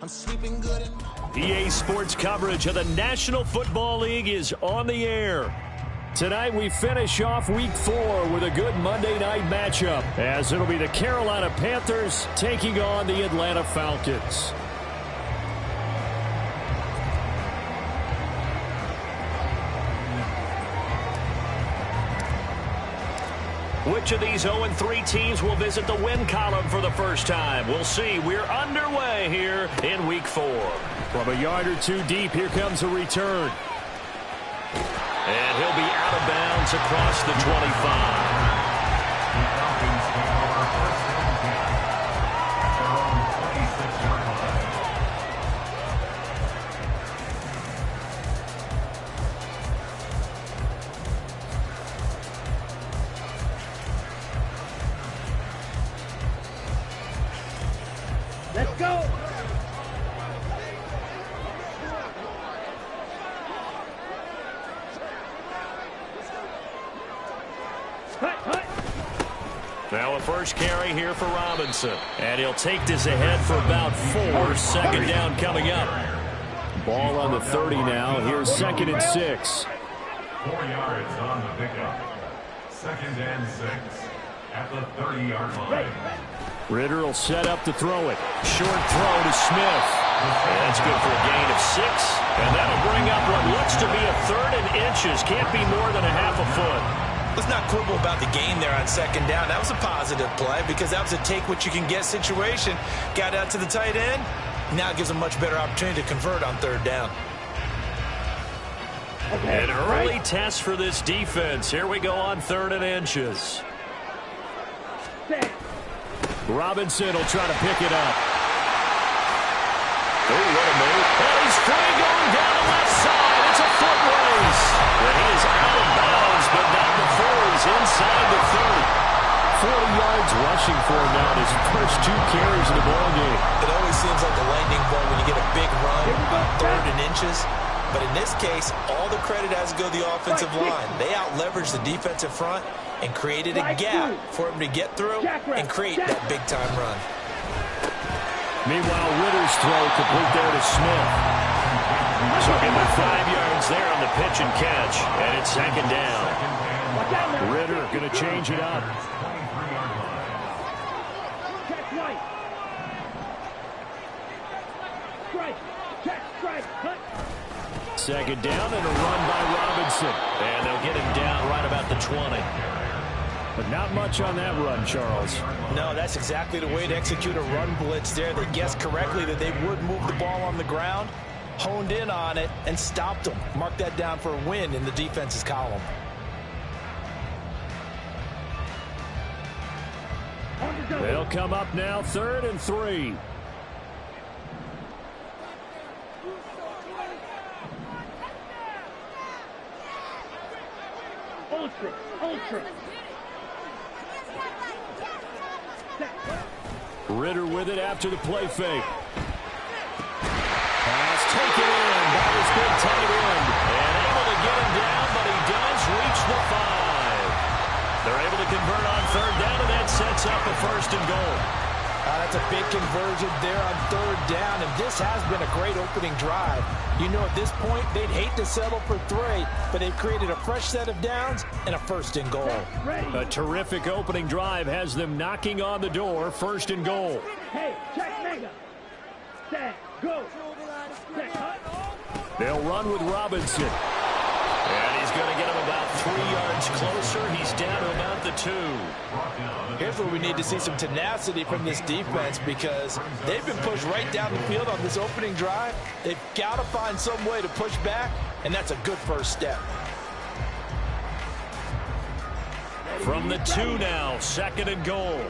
I'm sleeping good. EA Sports coverage of the National Football League is on the air. Tonight we finish off Week 4 with a good Monday night matchup, as it'll be the Carolina Panthers taking on the Atlanta Falcons. Which of these 0-3 teams will visit the win column for the first time? We'll see. We're underway here in Week 4. From a yard or two deep, here comes a return. And he'll be out of bounds across the 25. Let's go! Now a first carry here for Robinson. And he'll take this ahead for about 4. Second down coming up. Ball on the 30 now. Here's 2nd and 6. 4 yards on the pickup. 2nd and 6 at the 30-yard line. Ritter will set up to throw it. Short throw to Smith. And that's good for a gain of 6. And that'll bring up what looks to be a 3rd and inches. Can't be more than a half a foot. Let's not quibble about the gain there on 2nd down. That was a positive play because that was a take-what-you-can-get situation. Got out to the tight end. Now it gives a much better opportunity to convert on 3rd down. An early test for this defense. Here we go on 3rd and inches. Robinson will try to pick it up. Oh, what a move. And he's free going down the left side. It's a foot race. And he is out of bounds, but not before he's inside the 30. 40 yards rushing for him now in his first 2 carries in the ballgame. It always seems like a lightning bolt when you get a big run on 3rd and inches. But in this case, all the credit has to go to the offensive line. They out-leveraged the defensive front and created a gap for him to get through and create that big-time run. Meanwhile, Ritter's throw complete there to Smith. So give him 5 yards there on the pitch and catch, and it's 2nd down. Ritter going to change it up. Second down and a run by Robinson. And they'll get him down right about the 20. But not much on that run, Charles. No, that's exactly the way to execute a run blitz there. They guessed correctly that they would move the ball on the ground, honed in on it, and stopped them. Mark that down for a win in the defense's column. They'll come up now 3rd and 3. Ultra. Ritter with it after the play fake. Pass taken in by his big tight end. And able to get him down, but he does reach the 5. They're able to convert on 3rd down, and that sets up a 1st and goal. That's a big conversion there on 3rd down, and this has been a great opening drive. You know, at this point, they'd hate to settle for 3, but they've created a fresh set of downs and a 1st and goal. A terrific opening drive has them knocking on the door, 1st and goal. Hey, check mega. Set, go. They'll run with Robinson. And he's going to get him about 3 yards closer. He's down to about the 2. Here's where we need to see some tenacity from this defense because they've been pushed right down the field on this opening drive. They've got to find some way to push back, and that's a good first step. From the 2 now, 2nd and goal.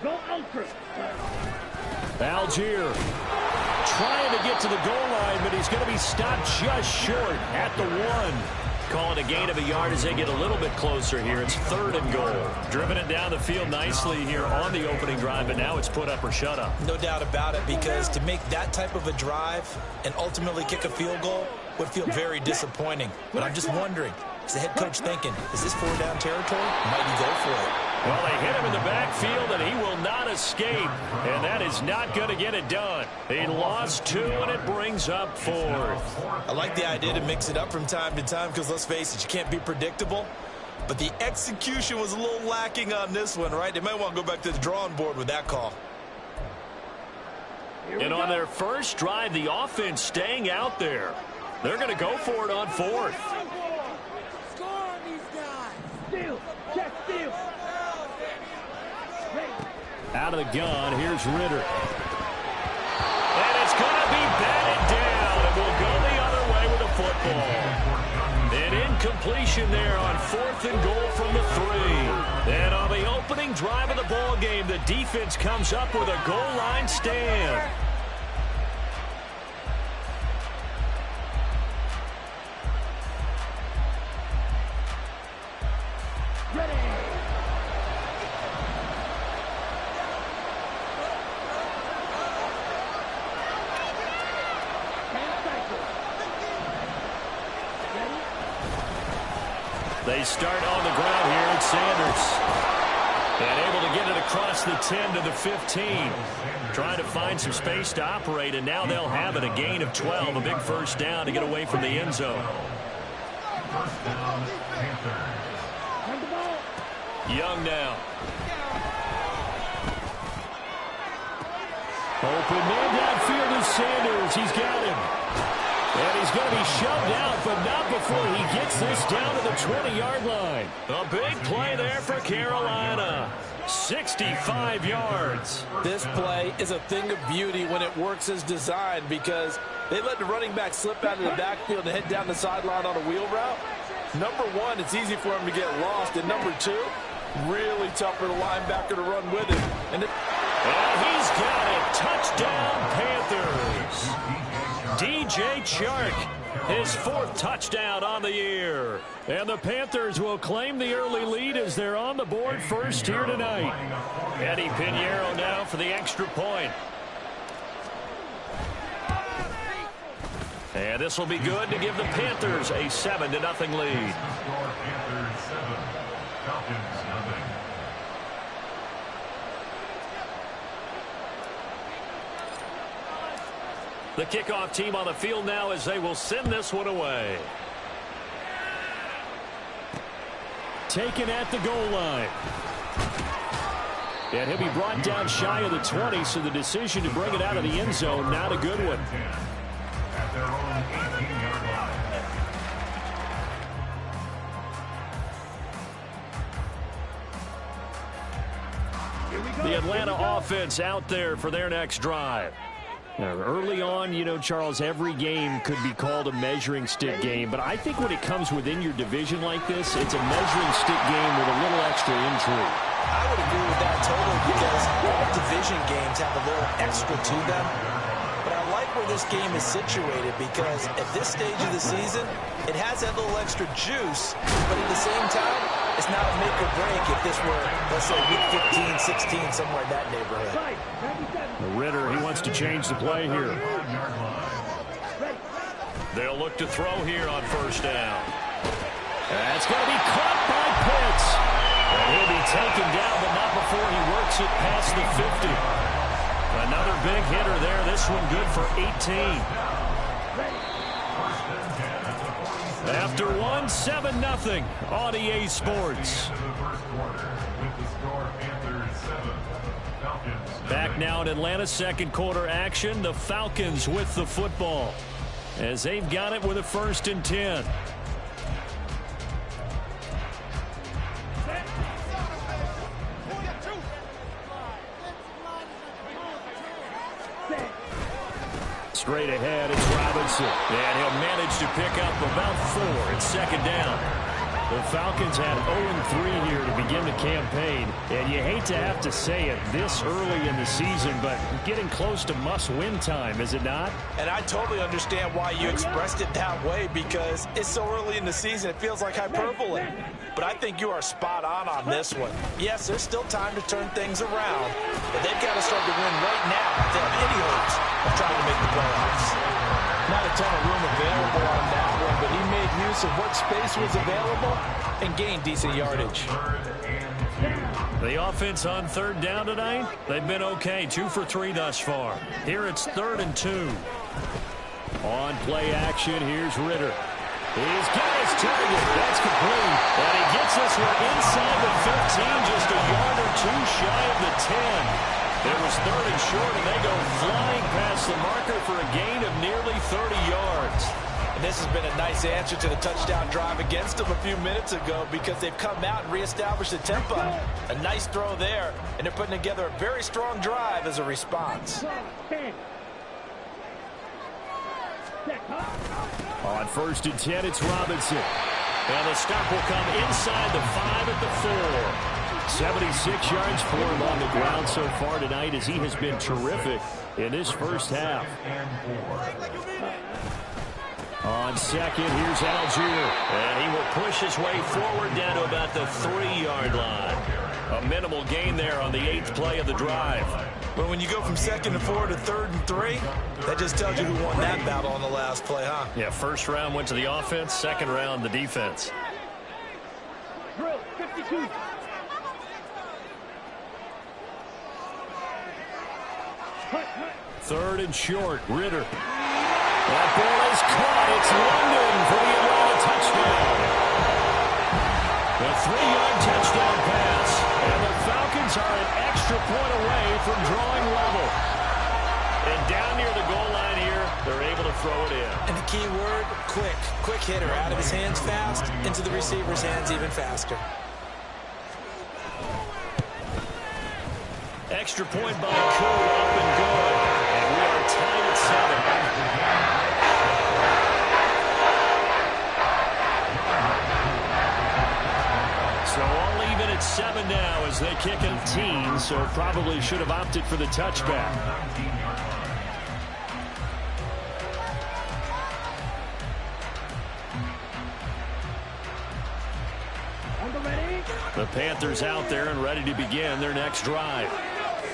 Go ultra. Algier trying to get to the goal line, but he's going to be stopped just short at the 1. Calling a gain of a yard as they get a little bit closer here. It's 3rd and goal. Driven it down the field nicely here on the opening drive, but now it's put up or shut up. No doubt about it, because to make that type of a drive and ultimately kick a field goal would feel very disappointing. But I'm just wondering, is the head coach thinking, is this 4-down territory? Might he go for it? Well, they hit him in the backfield, and he will not escape. And that is not going to get it done. He lost 2, and it brings up 4th. I like the idea to mix it up from time to time because, let's face it, you can't be predictable. But the execution was a little lacking on this one, right? They might want to go back to the drawing board with that call. And on their first drive, the offense staying out there. They're going to go for it on 4th. Score on these guys. Steal. Check steal. Out of the gun, here's Ritter. And it's going to be batted down. And we'll go the other way with the football. An incompletion there on 4th and goal from the 3. And on the opening drive of the ball game, the defense comes up with a goal line stand. They start on the ground here at Sanders. And able to get it across the 10 to the 15. Trying to find some space to operate, and now they'll have it. A gain of 12, a big first down to get away from the end zone. First down, Panthers. Young now. Open man downfield is Sanders. He's got him. And he's going to be shoved out, but not before he gets this down to the 20-yard line. A big play there for Carolina. 65 yards. This play is a thing of beauty when it works as designed because they let the running back slip out of the backfield and head down the sideline on a wheel route. Number one, it's easy for him to get lost. And number two, really tough for the linebacker to run with him. And he's got it. Touchdown, Panthers. DJ Chark, his 4th touchdown on the year. And the Panthers will claim the early lead as they're on the board first here tonight. Eddie Pinheiro now for the extra point. And this will be good to give the Panthers a 7-0 lead. Panthers 7, Falcons 0. The kickoff team on the field now as they will send this one away. Taken at the goal line. And he'll be brought down shy of the 20, so the decision to bring it out of the end zone, not a good one. At their own 18-yard line. The Atlanta offense out there for their next drive. Now, early on, you know, Charles, every game could be called a measuring stick game. But I think when it comes within your division like this, it's a measuring stick game with a little extra intrigue. I would agree with that totally because all division games have a little extra to them. But I like where this game is situated because at this stage of the season, it has that little extra juice. But at the same time, it's not a make or break if this were, let's say, week 15, 16, somewhere in that neighborhood. Ritter, he wants to change the play here. They'll look to throw here on first down. That's going to be caught by Pitts. And he'll be taken down, but not before he works it past the 50. Another big hitter there. This one good for 18. After 7-0 on EA Sports. Back now in Atlanta's second quarter action. The Falcons with the football as they've got it with a 1st and 10. Straight ahead, it's Robinson. And he'll manage to pick up about 4 at second down. The Falcons had 0-3 here to begin the campaign. And you hate to have to say it this early in the season, but getting close to must-win time, is it not? And I totally understand why you expressed it that way because it's so early in the season, it feels like hyperbole. But I think you are spot on this one. Yes, there's still time to turn things around, but they've got to start to win right now if they have any hopes of trying to make the playoffs. Not a ton of room available on that one, but he made use of what space was available and gained decent yardage. 3rd and 2. The offense on third down tonight, they've been okay. 2 for 3 thus far. Here it's 3rd and 2. On play action, here's Ritter. He's got his target. That's complete. And he gets this one inside the 15, just a yard or 2 shy of the 10. It was 3rd and short, and they go flying past the marker for a gain of nearly 30 yards. And this has been a nice answer to the touchdown drive against them a few minutes ago because they've come out and reestablished the tempo. A nice throw there, and they're putting together a very strong drive as a response. On 1st and 10, it's Robinson. And the stop will come inside the 5 at the 4. 76 yards for him on the ground so far tonight as he has been terrific in this first half. On 2nd, here's Algier. And he will push his way forward down to about the 3-yard line. A minimal gain there on the 8th play of the drive. But when you go from 2nd and 4 to 3rd and 3, that just tells you who won that battle on the last play, huh? Yeah, first round went to the offense, second round the defense. Drill 52. Third and short, Ritter. That ball is caught. It's London for the Atlanta touchdown. The 3-yard touchdown pass. And the Falcons are an extra point away from drawing level. And down near the goal line here, they're able to throw it in. And the key word, quick. Quick hitter. Out of his hands fast, into the receiver's hands even faster. Extra point by Koo, up and good. And we are tied at 7. So all even at 7 now as they kick 18, so probably should have opted for the touchback. The Panthers out there and ready to begin their next drive.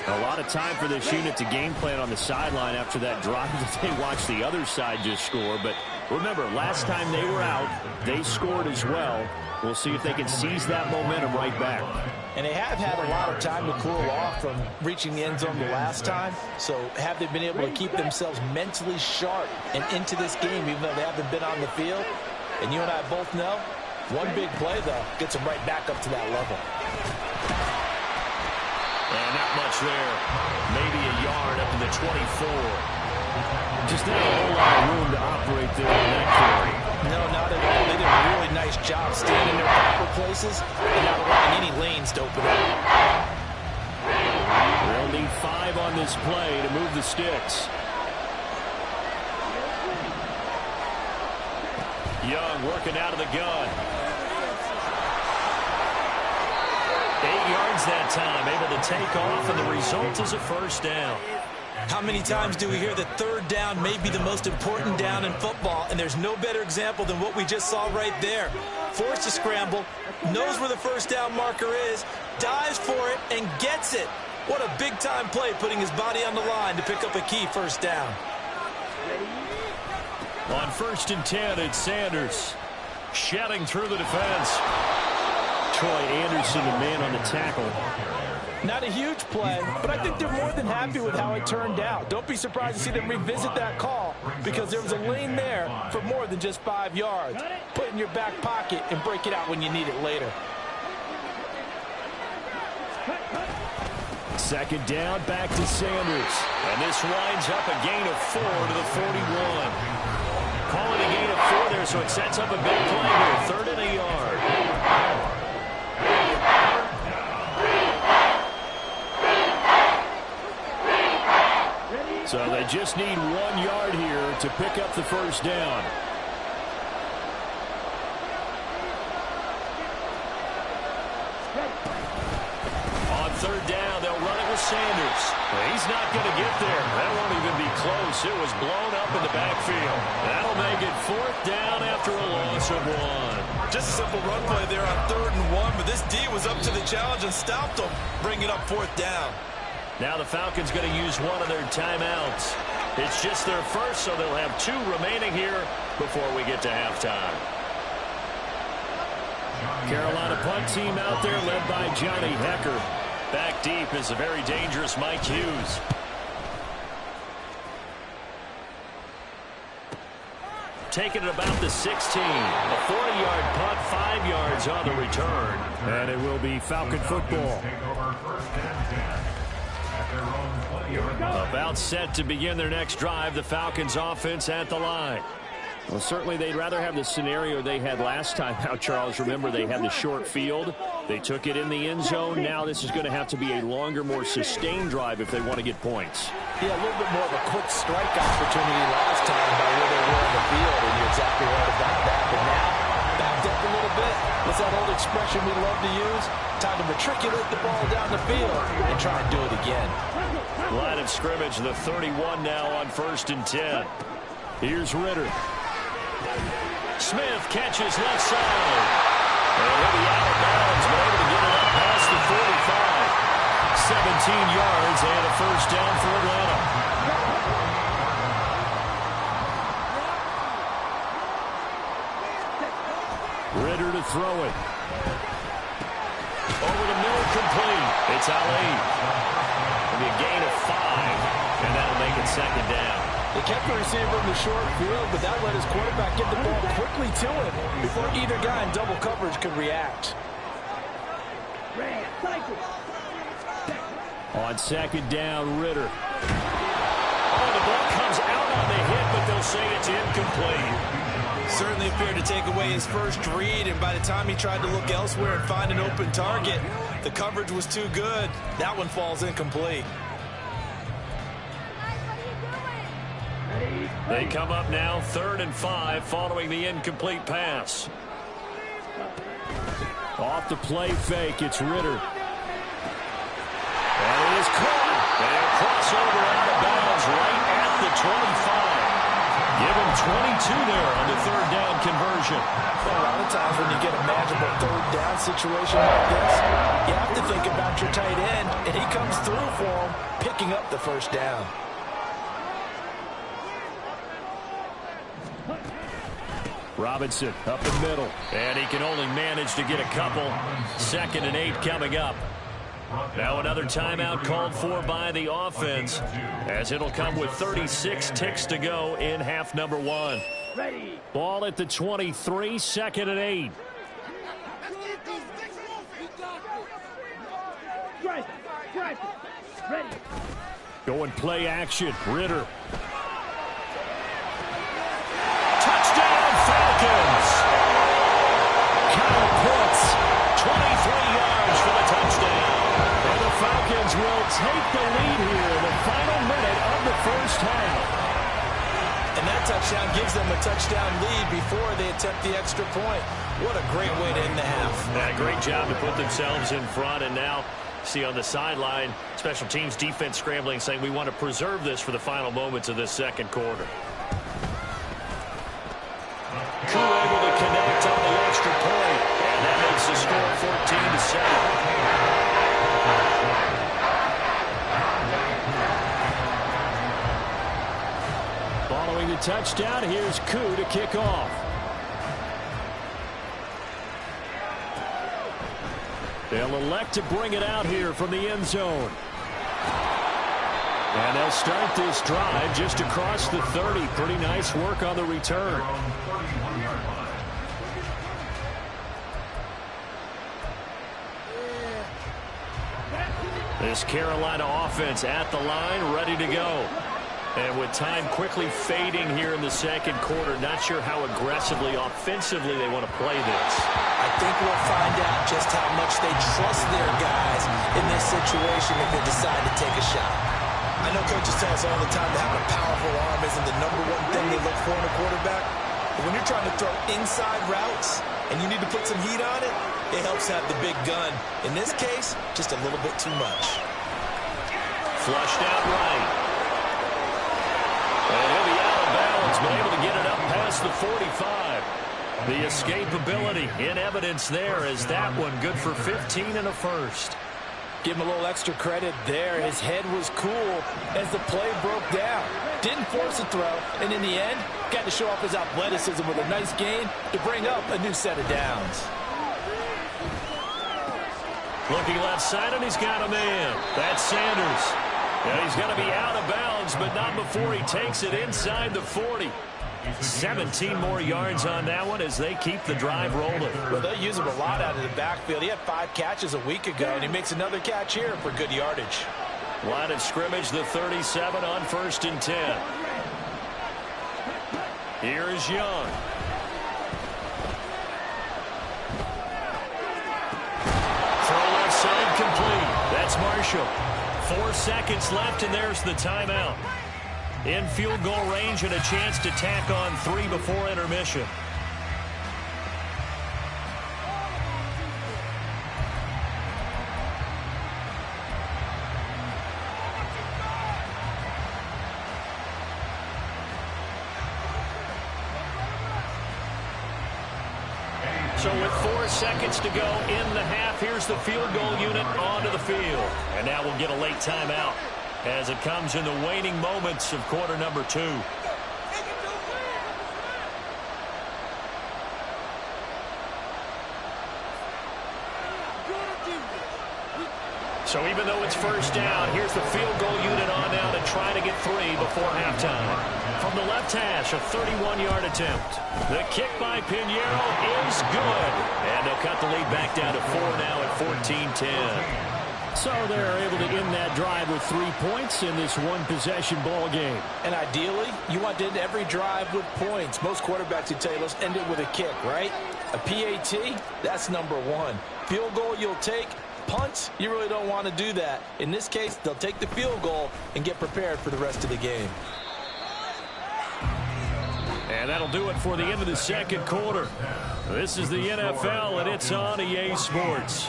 A lot of time for this unit to game plan on the sideline after that drive that they watched the other side just score. But remember, last time they were out, they scored as well. We'll see if they can seize that momentum right back. And they have had a lot of time to cool off from reaching the end zone the last time. So have they been able to keep themselves mentally sharp and into this game even though they haven't been on the field? And you and I both know, one big play, though, gets them right back up to that level. And not much there. Maybe a yard up to the 24. Just not a whole lot of room to operate there in that carry. No, not at all. They did a really nice job staying in their proper places and not allowing any lanes to open up. They'll need 5 on this play to move the sticks. Young working out of the gun. 8 yards that time, able to take off, and the result is a first down. How many times do we hear that third down may be the most important down in football, and there's no better example than what we just saw right there. Forced to scramble, knows where the first down marker is, dives for it, and gets it. What a big-time play, putting his body on the line to pick up a key first down. On 1st and 10, it's Sanders. Shedding through the defense. Troy Anderson, the man on the tackle. Not a huge play, but I think they're more than happy with how it turned out. Don't be surprised to see them revisit that call because there was a lane there for more than just 5 yards. Put it in your back pocket and break it out when you need it later. 2nd down, back to Sanders. And this winds up a gain of 4 to the 41. Call it a gain of 4 there, so it sets up a big play here. 3rd and a yard. So they just need 1 yard here to pick up the first down. On 3rd down, they'll run it with Sanders. Well, he's not going to get there. That won't even be close. It was blown up in the backfield. That'll make it 4th down after a loss of 1. Just a simple run play there on 3rd and 1, but this D was up to the challenge and stopped them, bringing up 4th down. Now the Falcons going to use one of their timeouts. It's just their first, so they'll have 2 remaining here before we get to halftime. Carolina punt team out there led by Johnny Hecker. Back deep is a very dangerous Mike Hughes. Taking it about the 16. A 40-yard punt, 5 yards on the return. And it will be Falcon football. About set to begin their next drive. The Falcons offense at the line. Well, certainly they'd rather have the scenario they had last time out, Charles. Remember, they had the short field. They took it in the end zone. Now this is going to have to be a longer, more sustained drive if they want to get points. Yeah, a little bit more of a quick strike opportunity last time by where they were on the field, and you're exactly right about that. But now, backed up a little bit. What's that old expression we love to use? Time to matriculate the ball down the field and try and do it again. Line of scrimmage, the 31 now on 1st and 10. Here's Ritter. Smith catches left side. And he'll be out of bounds, but able to get it up past the 45. 17 yards and a first down for Atlanta. Ritter to throw it. Over the middle, complete. It's Ali. It'll be a gain of 5, and that'll make it 2nd down. They kept the receiver in the short field, but that let his quarterback get the ball quickly to him before either guy in double coverage could react. On 2nd down, Ritter. Oh, the ball comes out on the hit, but they'll say it's incomplete. Certainly appeared to take away his first read, and by the time he tried to look elsewhere and find an open target, the coverage was too good. That one falls incomplete. They come up now 3rd and 5 following the incomplete pass. Off the play fake, it's Ritter. And it is caught. And crossover out of bounds right at the 25. Give him 22 there on the 3rd down conversion. Well, a lot of times when you get a manageable 3rd down situation like this, you have to think about your tight end, and he comes through for him, picking up the 1st down. Robinson up the middle. And he can only manage to get a couple. 2nd and 8 coming up. Now another timeout called for by the offense, as it'll come with 36 ticks to go in half number 1. Ball at the 23, 2nd and 8. Going play action. Ritter. Touchdown Falcons. Kyle Pitts, 23 yards for the touchdown. And the Falcons will take the lead here in the final minute of the 1st half. And that touchdown gives them a touchdown lead before they attempt the extra point. What a great way to end the half. Yeah, great job to put themselves in front, and now see on the sideline, special teams defense scrambling, saying we want to preserve this for the final moments of this 2nd quarter. Crew able to connect on the extra point, and that makes the score 14-7. Following the touchdown, here's Koo to kick off. They'll elect to bring it out here from the end zone. And they'll start this drive just across the 30. Pretty nice work on the return. This Carolina offense at the line, ready to go. And with time quickly fading here in the 2nd quarter, not sure how aggressively, offensively they want to play this. I think we'll find out just how much they trust their guys in this situation if they decide to take a shot. I know coaches tell us all the time that having a powerful arm isn't the #1 thing they look for in a quarterback. But when you're trying to throw inside routes and you need to put some heat on it, it helps have the big gun. In this case, just a little bit too much. Flushed out right. And he'll be out of bounds, but able to get it up past the 45. The escapability in evidence there as that one good for 15 and a first. Give him a little extra credit there. His head was cool as the play broke down. Didn't force a throw, and in the end, got to show off his athleticism with a nice gain to bring up a new set of downs. Looking left side, and he's got a man. That's Sanders. And he's going to be out of bounds, but not before he takes it inside the 40. 17 more yards on that one as they keep the drive rolling. Well, they'll use him a lot out of the backfield. He had 5 catches a week ago, and he makes another catch here for good yardage. Line of scrimmage, the 37 on 1st and 10. Here is Young. Throw left side complete. That's Marshall. 4 seconds left, and there's the timeout. In field goal range and a chance to tack on 3 before intermission. So with 4 seconds to go in the half, here's the field goal unit onto the field. And now we'll get a late timeout as it comes in the waning moments of quarter number 2. So even though it's first down, here's the field goal unit on now to try to get 3 before halftime. From the left hash, a 31-yard attempt. The kick by Pinheiro is good. And they'll cut the lead back down to 4 now at 14-10. So they're able to end that drive with 3 points in this one-possession ball game. And ideally, you want to end every drive with points. Most quarterbacks would tell you, let's end it with a kick, right? A PAT, that's number 1. Field goal you'll take. Punts, you really don't want to do that. In this case, they'll take the field goal and get prepared for the rest of the game. And that'll do it for the end of the second quarter. This is the NFL, and it's on EA Sports.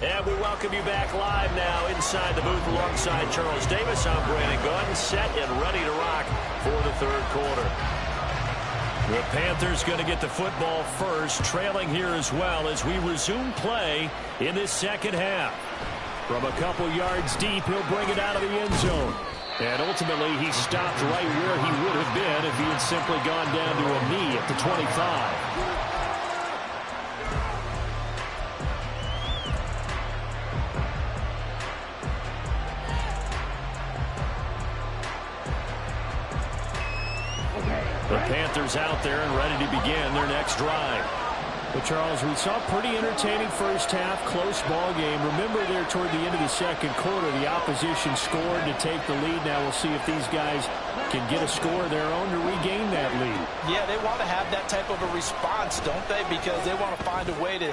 And we welcome you back live now inside the booth alongside Charles Davis. I'm Brandon Gordon, set and ready to rock for the third quarter. The Panthers going to get the football first, trailing here as well as we resume play in this second half. From a couple yards deep, he'll bring it out of the end zone. And ultimately, he stopped right where he would have been if he had simply gone down to a knee at the 25. The Panthers out there and ready to begin their next drive. But, Charles, we saw a pretty entertaining first half, close ball game. Remember there toward the end of the second quarter, the opposition scored to take the lead. Now we'll see if these guys can get a score of their own to regain that lead. Yeah, they want to have that type of a response, don't they? Because they want to find a way to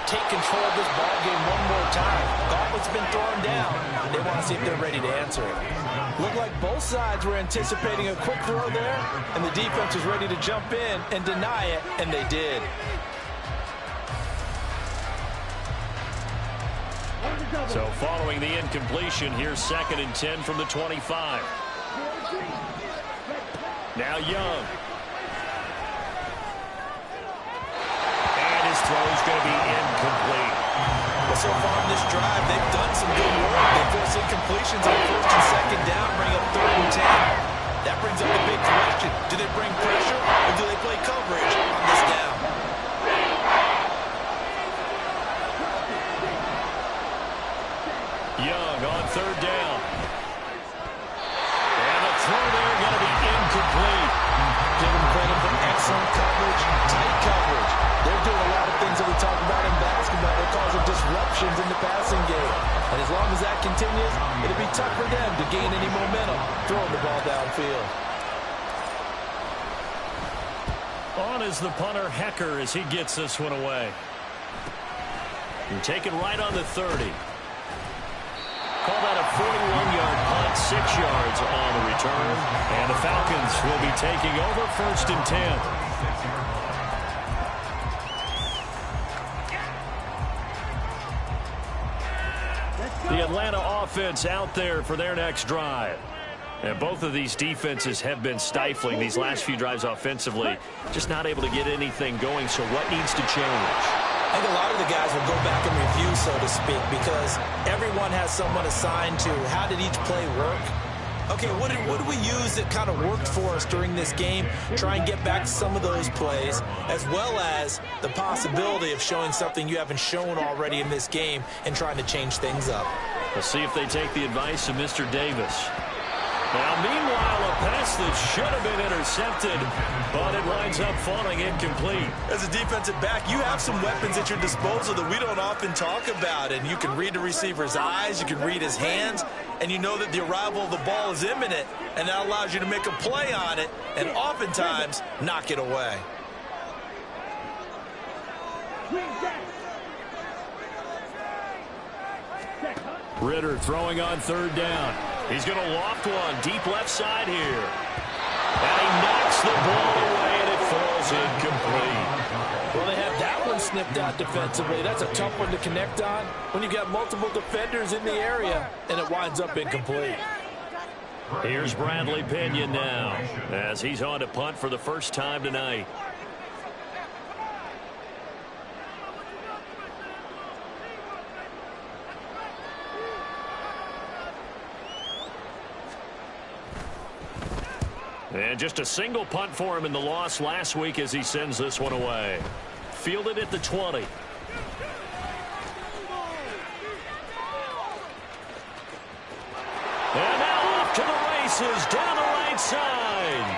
take control of this ball game one more time. Gauntlet's been thrown down. They want to see if they're ready to answer it. Looked like both sides were anticipating a quick throw there, and the defense was ready to jump in and deny it, and they did. So following the incompletion, here's 2nd and 10 from the 25. Now Young. And his throw is going to be incomplete. Well, so far in this drive, they've done some good work. They force incompletions on 1st and 2nd down, bring up 3rd and 10. That brings up the big question. Do they bring pressure, or do they play coverage on this down? Young on 3rd down. And the throw there going to be incomplete. Give them credit for excellent coverage, tight coverage. They're doing a lot of things that we talk about in basketball. They're causing disruptions in the passing game. And as long as that continues, it'll be tough for them to gain any momentum throwing the ball downfield. On is the punter, Hecker, as he gets this one away. And taken right on the 30. Called out a 41-yard punt, 6 yards on the return. And the Falcons will be taking over 1st and 10. The Atlanta offense out there for their next drive. And both of these defenses have been stifling these last few drives offensively. Just not able to get anything going, so what needs to change? I think a lot of the guys will go back and review, so to speak, because everyone has someone assigned to how did each play work. Okay, what did we use that kind of worked for us during this game? Try and get back to some of those plays, as well as the possibility of showing something you haven't shown already in this game and trying to change things up. We'll see if they take the advice of Mr. Davis. Now, meanwhile, a pass that should have been intercepted, but it winds up falling incomplete. As a defensive back, you have some weapons at your disposal that we don't often talk about, and you can read the receiver's eyes, you can read his hands, and you know that the arrival of the ball is imminent, and that allows you to make a play on it and oftentimes knock it away. Ritter throwing on third down. He's going to loft one deep left side here. And he knocks the ball away, and it falls incomplete. Well, they have that one snipped out defensively. That's a tough one to connect on when you've got multiple defenders in the area, and it winds up incomplete. Here's Bradley Pinion now, as he's on to punt for the first time tonight. And just a single punt for him in the loss last week as he sends this one away. Fielded at the 20. And now off to the races down the right side.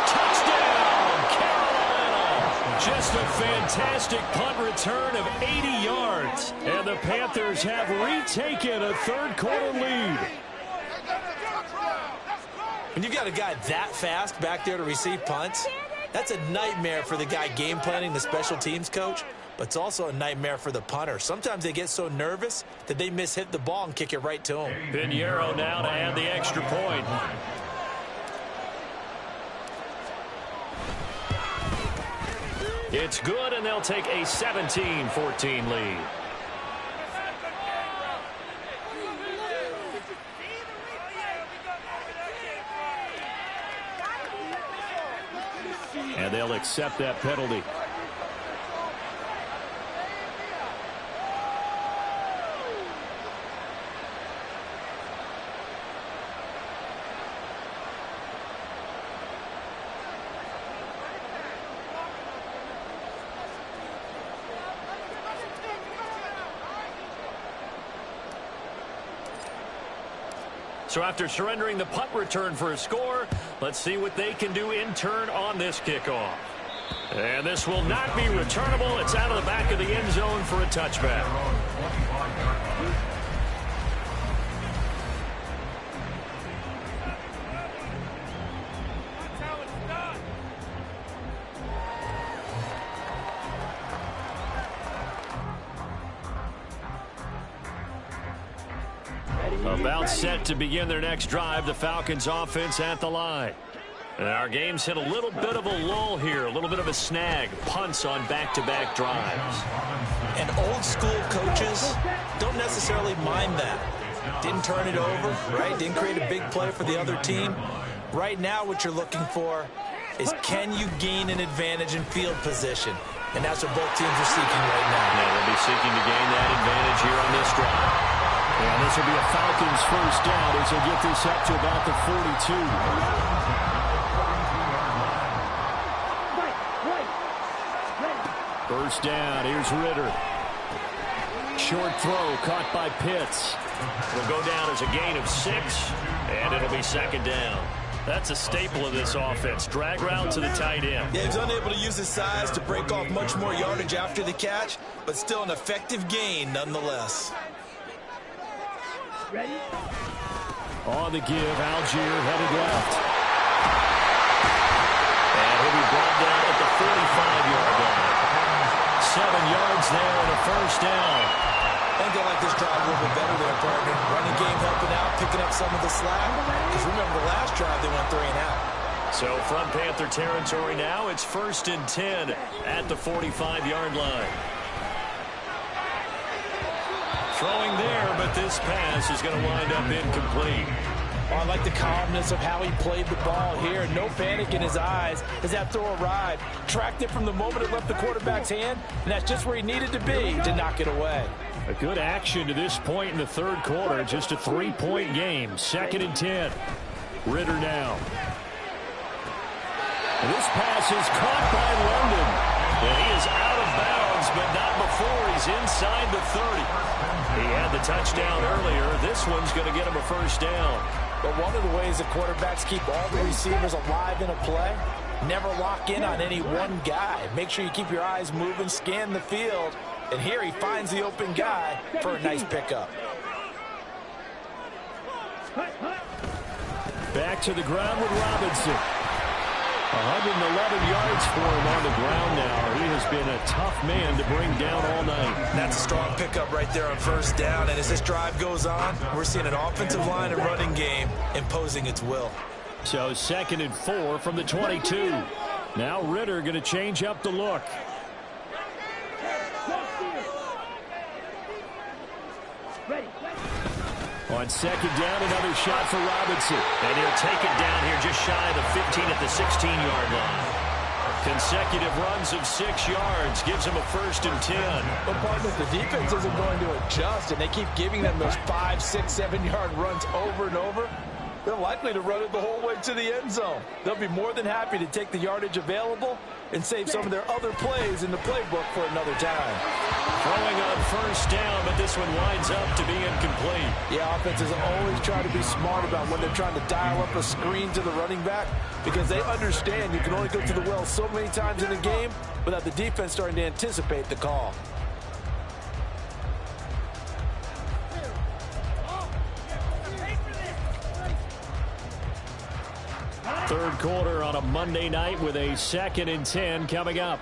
Touchdown, Carolina. Just a fantastic punt return of 80 yards. And the Panthers have retaken a third-quarter lead. When you've got a guy that fast back there to receive punts, that's a nightmare for the guy game planning, the special teams coach, but it's also a nightmare for the punter. Sometimes they get so nervous that they mishit the ball and kick it right to him. Pinheiro now to add the extra point. It's good, and they'll take a 17-14 lead. And they'll accept that penalty. So after surrendering the punt return for a score, let's see what they can do in turn on this kickoff. And this will not be returnable. It's out of the back of the end zone for a touchback. About set to begin their next drive, the Falcons offense at the line. And our game's hit a little bit of a lull here, a little bit of a snag. Punts on back-to-back drives. And old school coaches don't necessarily mind that. Didn't turn it over, right? Didn't create a big play for the other team. Right now what you're looking for is can you gain an advantage in field position? And that's what both teams are seeking right now. Yeah, they'll be seeking to gain that advantage here on this drive. And this will be a Falcons first down as they get this up to about the 42. First down, here's Ritter. Short throw caught by Pitts. Will go down as a gain of 6, and it'll be second down. That's a staple of this offense. Drag route to the tight end. Yeah, he's unable to use his size to break off much more yardage after the catch, but still an effective gain nonetheless. Ready? On the give, Algier headed left. And he'll be brought down at the 45-yard line. 7 yards there and a first down. I think they like this drive a little bit better there, partner. Running game helping out, picking up some of the slack. Because remember, the last drive they went 3 and out. So from Panther territory now, it's 1st and 10 at the 45-yard line. Throwing there, but this pass is going to wind up incomplete. Oh, I like the calmness of how he played the ball here. No panic in his eyes as that throw arrived. Tracked it from the moment it left the quarterback's hand, and that's just where he needed to be to knock it away. A good action to this point in the third quarter. Just a 3-point game. 2nd and 10. Ritter now. This pass is caught by London. And he is out of bounds, but not before he's inside the 30. He had the touchdown earlier. This one's going to get him a first down. But one of the ways the quarterbacks keep all the receivers alive in a play, never lock in on any one guy. Make sure you keep your eyes moving, scan the field. And here he finds the open guy for a nice pickup. Back to the ground with Robinson. 111 yards for him on the ground now. He has been a tough man to bring down all night. That's a strong pickup right there on first down. And as this drive goes on, we're seeing an offensive line and running game imposing its will. So 2nd and 4 from the 22. Now Ritter going to change up the look. On 2nd down, another shot for Robinson. And he'll take it down here just shy of the 15 at the 16-yard line. Consecutive runs of 6 yards gives him a 1st and 10. But partner, the defense isn't going to adjust, and they keep giving them those 5, 6, 7-yard runs over and over. They're likely to run it the whole way to the end zone. They'll be more than happy to take the yardage available and save some of their other plays in the playbook for another time. Throwing on first down, but this one winds up to be incomplete. Yeah, offenses always try to be smart about when they're trying to dial up a screen to the running back because they understand you can only go to the well so many times in a game without the defense starting to anticipate the call. Third quarter on a Monday night with a 2nd and 10 coming up.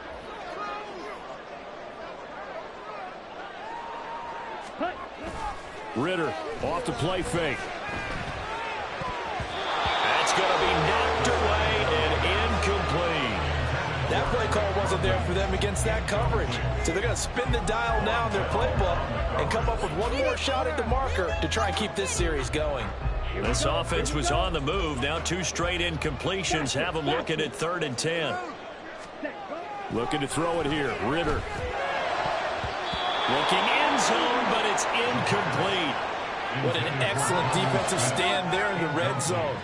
Ritter off the play fake. That's going to be knocked away and incomplete. That play call wasn't there for them against that coverage. So they're going to spin the dial now in their playbook and come up with one more shot at the marker to try and keep this series going. This offense was on the move. Now 2 straight incompletions have them looking at 3rd and 10. Looking to throw it here. Ritter. Looking end zone, but it's incomplete. What an excellent defensive stand there in the red zone.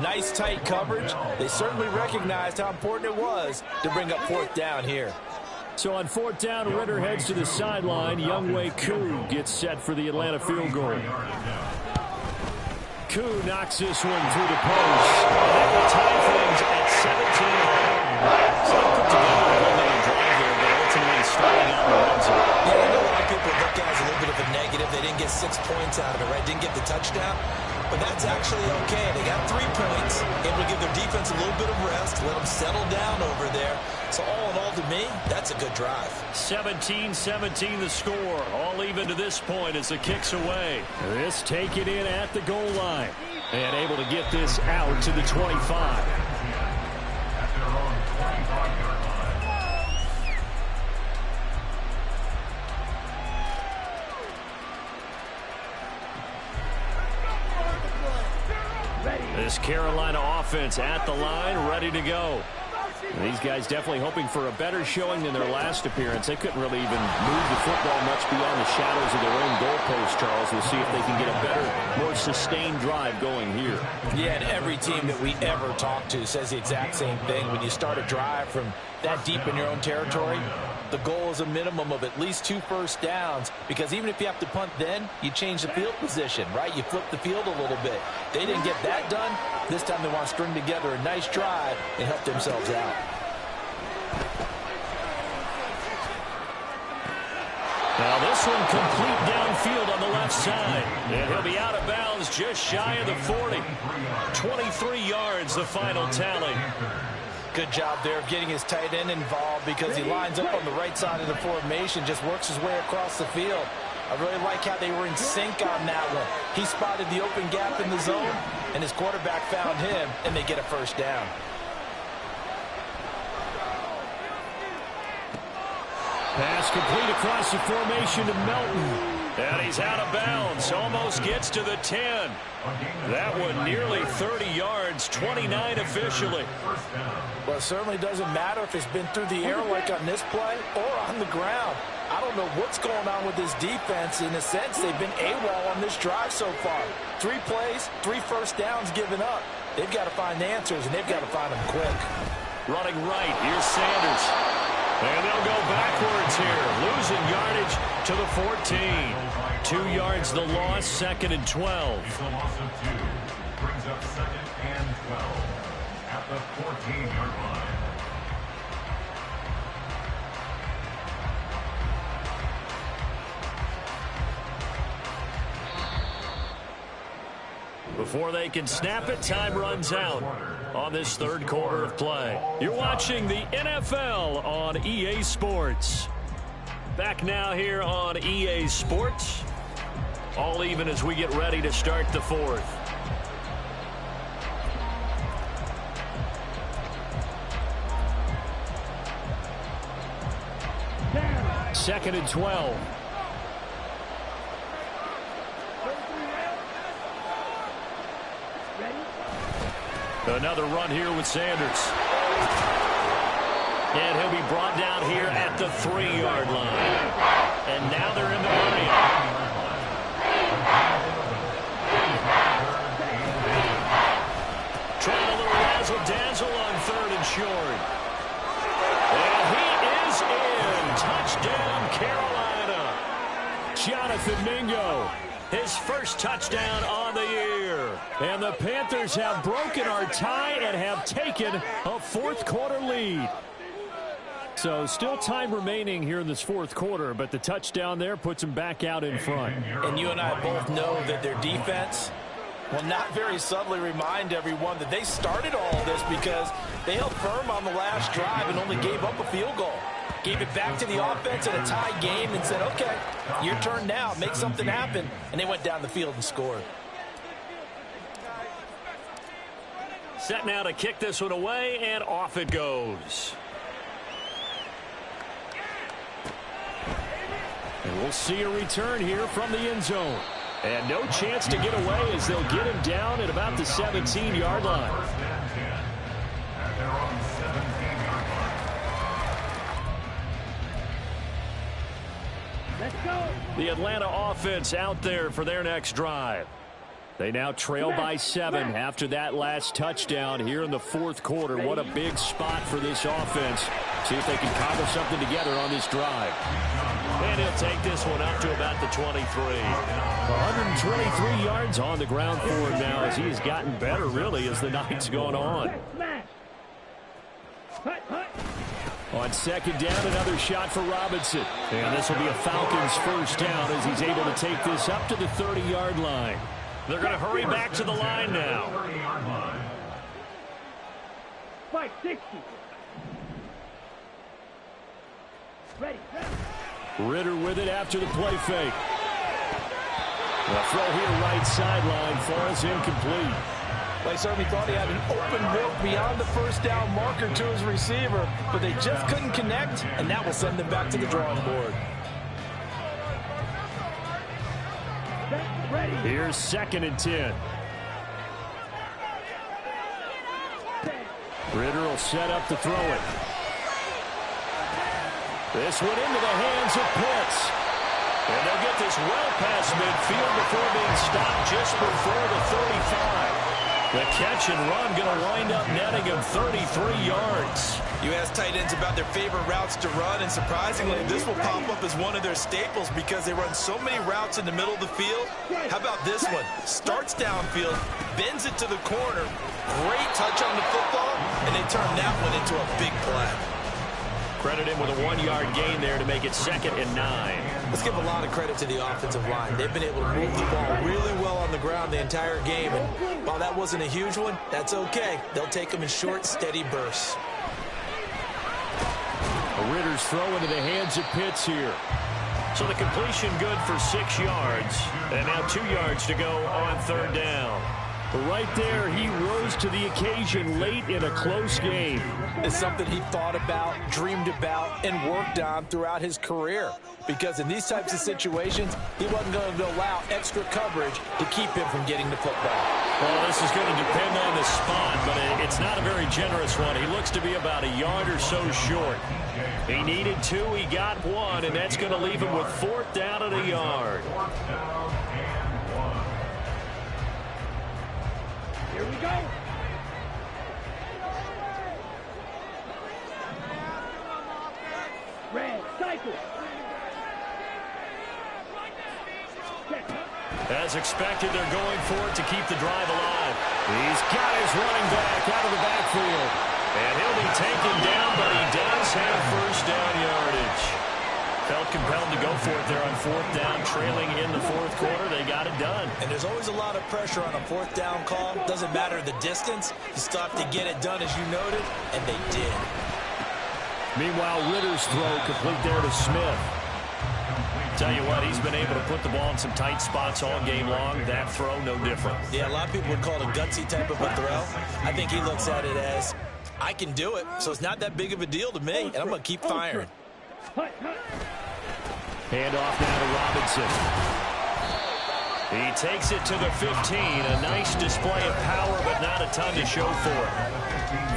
Nice tight coverage. They certainly recognized how important it was to bring up 4th down here. So on 4th down, Ritter heads to the sideline. Younghoe Koo gets set for the Atlanta field goal. Koo knocks this one through the post. And that will tie things at 17. So they put together a building drive there, but ultimately starting out in the red zone. Yeah, I know a lot of people look at it as a little bit of a negative. They didn't get 6 points out of it, right? Didn't get the touchdown. But that's actually okay. They got 3 points, able to give their defense a little bit of rest, let them settle down over there. So all in all, to me, that's a good drive. 17-17 the score. All even to this point as the kick's away. This taken in at the goal line. And able to get this out to the 25. This Carolina offense at the line, ready to go. And these guys definitely hoping for a better showing than their last appearance. They couldn't really even move the football much beyond the shadows of their own goalpost, Charles. We'll see if they can get a better, more sustained drive going here. Yeah, and every team that we ever talk to says the exact same thing. When you start a drive from that deep in your own territory, the goal is a minimum of at least 2 first downs, because even if you have to punt then, you change the field position, right? You flip the field a little bit. They didn't get that done. This time they want to string together a nice drive and help themselves out. Now this one complete downfield on the left side. And he'll be out of bounds just shy of the 40. 23 yards, the final tally. Good job there of getting his tight end involved, because he lines up on the right side of the formation, just works his way across the field. I really like how they were in sync on that one. He spotted the open gap in the zone, and his quarterback found him, and they get a first down. Pass complete across the formation to Melton. And he's out of bounds. Almost gets to the 10. That one nearly 30 yards, 29 officially. Well, it certainly doesn't matter if it's been through the air like on this play or on the ground. I don't know what's going on with this defense. In a sense, they've been AWOL on this drive so far. 3 plays, 3 first downs given up. They've got to find answers, and they've got to find them quick. Running right, here's Sanders. And they'll go backwards here, losing yardage to the 14. 2 yards the loss, 2nd and 12. It's a loss of 2. Brings up 2nd and 12 at the 14-yard line. Before they can snap it, time runs out on this 3rd quarter of play. You're watching the NFL on EA Sports. Back now here on EA Sports. All even as we get ready to start the 4th. Second and 12. Another run here with Sanders. And he'll be brought down here at the 3-yard line. And now they're in the running. Trying a little razzle-dazzle on 3rd and short. And he is in. Touchdown, Carolina. Jonathan Mingo. His first touchdown on the year. And the Panthers have broken our tie and have taken a 4th quarter lead. So still time remaining here in this 4th quarter, but the touchdown there puts them back out in front. And you and I both know that their defense will not very subtly remind everyone that they started all of this because they held firm on the last drive and only gave up a field goal. Gave it back to the offense in a tie game and said, okay, your turn now, make something happen. And they went down the field and scored. Set now to kick this one away, and off it goes. And we'll see a return here from the end zone. And no chance to get away as they'll get him down at about the 17-yard line. Let's go. The Atlanta offense out there for their next drive. They now trail by 7 after that last touchdown here in the 4th quarter. What a big spot for this offense. See if they can cobble something together on this drive. And he'll take this one up to about the 23. 123 yards on the ground for him now as he has gotten better, really, as the night's gone on. On 2nd down, another shot for Robinson. And this will be a Falcons first down as he's able to take this up to the 30-yard line. They're going to hurry back to the line now. 560. Ready. Ritter with it after the play fake. The throw here right sideline falls incomplete. They certainly thought he had an open look beyond the first down marker to his receiver, but they just couldn't connect, and that will send them back to the drawing board. Here's 2nd and 10. Ritter will set up to throw it. This one into the hands of Pitts. And they'll get this well past midfield before being stopped just before the 35. The catch and run going to wind up netting him 33 yards. You ask tight ends about their favorite routes to run, and surprisingly, this will pop up as one of their staples because they run so many routes in the middle of the field. How about this one? Starts downfield, bends it to the corner, great touch on the football, and they turn that one into a big play. Credit him with a 1-yard gain there to make it 2nd and 9. Let's give a lot of credit to the offensive line. They've been able to move the ball really well on the ground the entire game, and while that wasn't a huge one, that's okay. They'll take them in short, steady bursts. Ritter's throw into the hands of Pitts here. So the completion good for 6 yards. And now 2 yards to go on 3rd down. Right there, he rose to the occasion late in a close game. It's something he thought about, dreamed about, and worked on throughout his career. Because in these types of situations, he wasn't going to allow extra coverage to keep him from getting the football. Well, this is going to depend on the spot, but it's not a very generous one. He looks to be about a yard or so short. He needed 2, he got 1, and that's going to leave him with 4th down at a yard. Here we go. Red, cycle. As expected, they're going for it to keep the drive alive. He's got his running back out of the backfield. And he'll be taken down, but he does have 1st down yardage. Felt compelled to go for it there on 4th down, trailing in the 4th quarter. They got it done. And there's always a lot of pressure on a 4th down call. Doesn't matter the distance. You still have to get it done, as you noted, and they did. Meanwhile, Ritter's throw complete there to Smith. Tell you what, he's been able to put the ball in some tight spots all game long. That throw, no different. Yeah, a lot of people would call it a gutsy type of a throw. I think he looks at it as, I can do it, so it's not that big of a deal to me, and I'm going to keep firing. Handoff now to Robinson. He takes it to the 15. A nice display of power, but not a ton to show for it.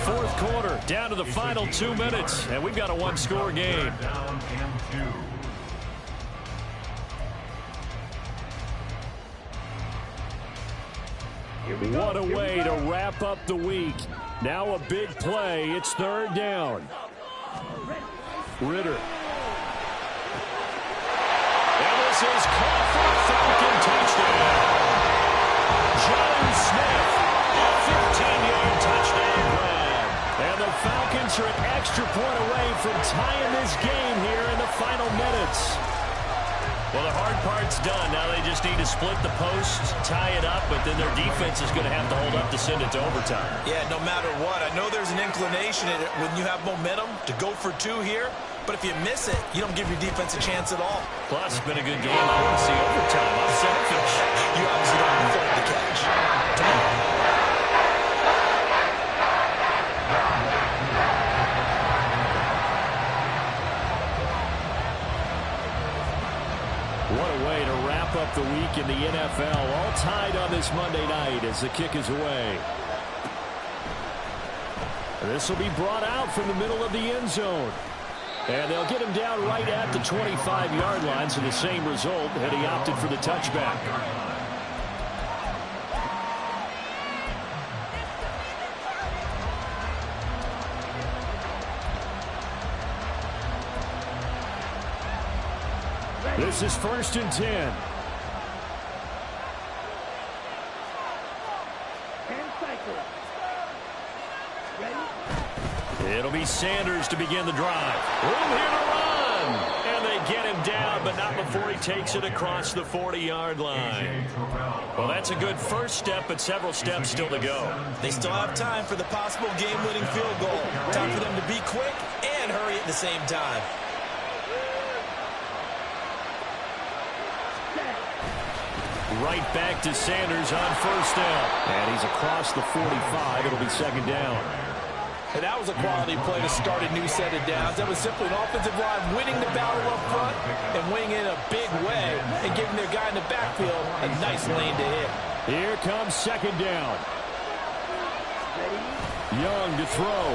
4th quarter, down to the final 2 minutes, and we've got a 1-score game. What a way to wrap up the week. Now a big play. It's 3rd down. Ritter. And this is caught for a Falcon touchdown. John Smith, a 15-yard touchdown grab. And the Falcons are an extra point away from tying this game here in the final minutes. Well, the hard part's done. Now they just need to split the post, tie it up, but then their defense is going to have to hold up to send it to overtime. Yeah, no matter what. I know there's an inclination in it when you have momentum to go for 2 here, but if you miss it, you don't give your defense a chance at all. Plus, it's been a good game. I want to see overtime. I'm selfish. You obviously don't afford the catch. What a way to wrap up the week in the NFL. All tied on this Monday night as the kick is away. This will be brought out from the middle of the end zone. And they'll get him down right at the 25-yard line, so the same result, and he opted for the touchback. This is 1st and 10. It'll be Sanders to begin the drive. Room here to run. And they get him down, but not before he takes it across the 40-yard line. Well, that's a good first step, but several steps still to go. They still have time for the possible game-winning field goal. Time for them to be quick and hurry at the same time. Right back to Sanders on 1st down. And he's across the 45. It'll be 2nd down. And that was a quality play to start a new set of downs. That was simply an offensive line winning the battle up front and winning in a big way and giving their guy in the backfield a nice lane to hit. Here comes 2nd down. Young to throw.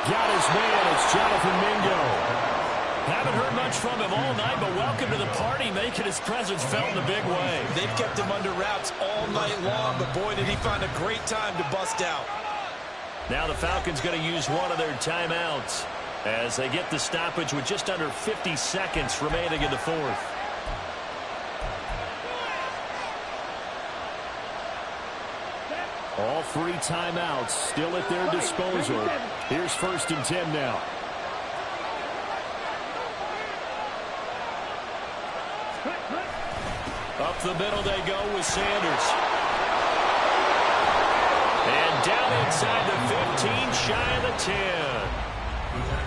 Got his man. It's Jonathan Mingo. Haven't heard much from him all night, but welcome to the party, making his presence felt in a big way. They've kept him under wraps all night long, but boy, did he find a great time to bust out. Now the Falcons going to use one of their timeouts as they get the stoppage with just under 50 seconds remaining in the 4th. All 3 timeouts still at their disposal. Here's 1st and 10 now. Up the middle they go with Sanders. And down inside the 15, shy of the 10.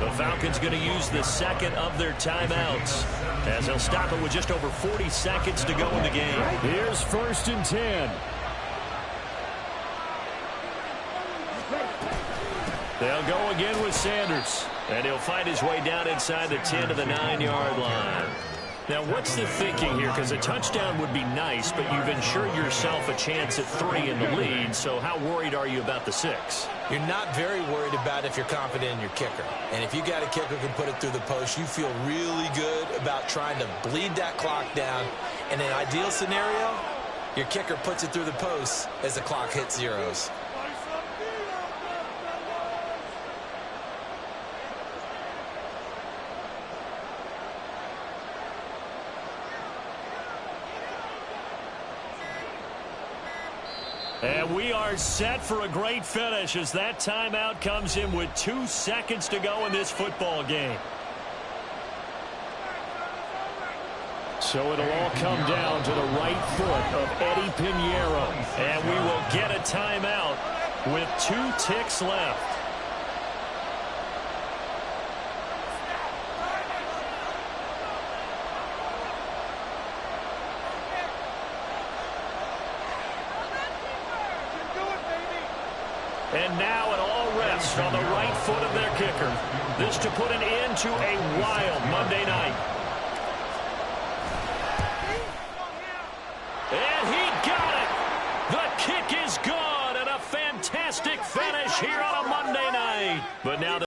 The Falcons going to use the second of their timeouts as they'll stop it with just over 40 seconds to go in the game. Here's 1st and 10. They'll go again with Sanders, and he'll find his way down inside the 10 to the 9-yard line. Now, what's the thinking here? Because a touchdown would be nice, but you've ensured yourself a chance at 3 in the lead, so how worried are you about the 6? You're not very worried about if you're confident in your kicker. And if you got a kicker who can put it through the post, you feel really good about trying to bleed that clock down. In an ideal scenario, your kicker puts it through the post as the clock hits zeros. And we are set for a great finish as that timeout comes in with 2 seconds to go in this football game. So it'll all come down to the right foot of Eddie Pinheiro. And we will get a timeout with 2 ticks left. And now it all rests on the right foot of their kicker. This to put an end to a wild Monday night. And he got it. The kick is good and a fantastic finish here on a Monday night. But now